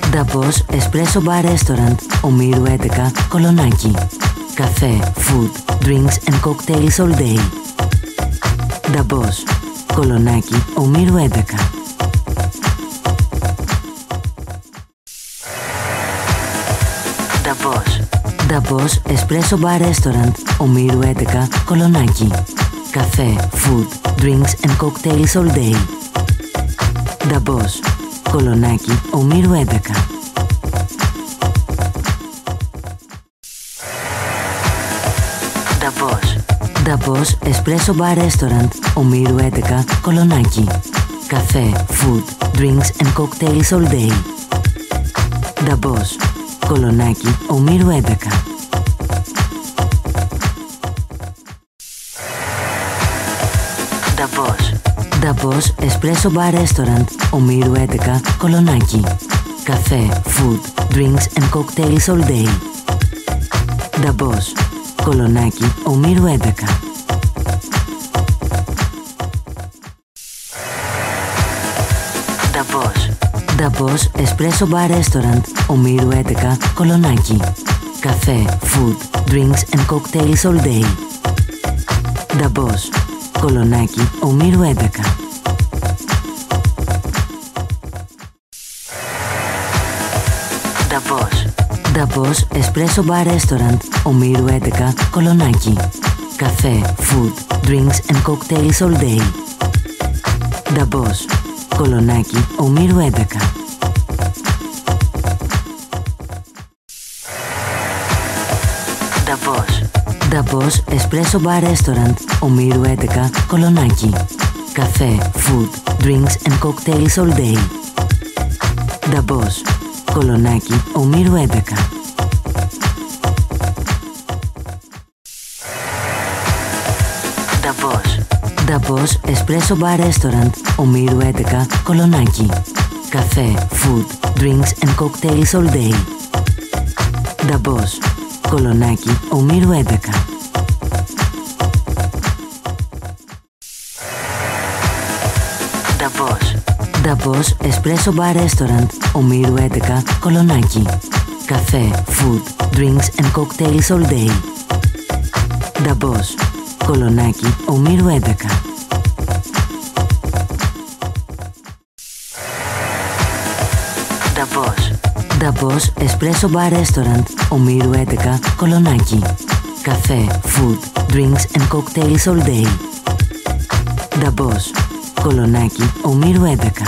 Νταμπός Espresso Bar Restaurant, Ομήρου 11, Κολονάκι. Καφέ, food, drinks and cocktails all day. Νταμπός, Κολονάκι, Ομήρου 11. Νταμπός Espresso Bar Restaurant, Ομήρου 11, Κολονάκι. Καφέ, food, drinks and cocktails all day. Νταμπός, Κολονάκι, Ομήρου 11. Νταμπός Espresso Bar Restaurant, Ομήρου 11, Κολονάκι. Καφέ, food, drinks and cocktails all day. Νταμπός, Κολονάκι, Ομήρου 11. Νταμπός Espresso Bar Restaurant, Ομήρου 11, Κολονάκι. Καφέ, food, drinks and cocktails all day. Νταμπός, Κολονάκι, Ομήρου 11. Νταμπός Espresso Bar Restaurant, Ομήρου 11, Κολονάκι. Καφέ, food, drinks and cocktails all day. Νταμπός, Κολονάκι, Ομήρου 11. Νταμπός Espresso Bar Restaurant, Ομήρου 11, Κολονάκι. Καφέ, food, drinks and cocktails all day. Νταμπός, Κολονάκι, Ομήρου 11. Νταμπός Espresso Bar Restaurant, Ομήρου 11, Κολονάκι. Καφέ, food, drinks and cocktails all day. Νταμπός, Κολονάκι, Ομήρου 11. Νταμπός Espresso Bar Restaurant, Ομήρου 11, Κολονάκι. Καφέ, food, drinks and cocktails all day. Νταμπός, Κολονάκι, Ομήρου 11. Νταμπός Espresso Bar Restaurant, Ομήρου 11, Κολονάκι. Καφέ, food, drinks and cocktails all day. Νταμπός, Κολονάκι, Ομήρου 11. Νταμπός Espresso Bar Restaurant, Ομήρου 11, Κολονάκι. Καφέ, food, drinks and cocktails all day. Νταμπός, Κολονάκι, Ομήρου 11.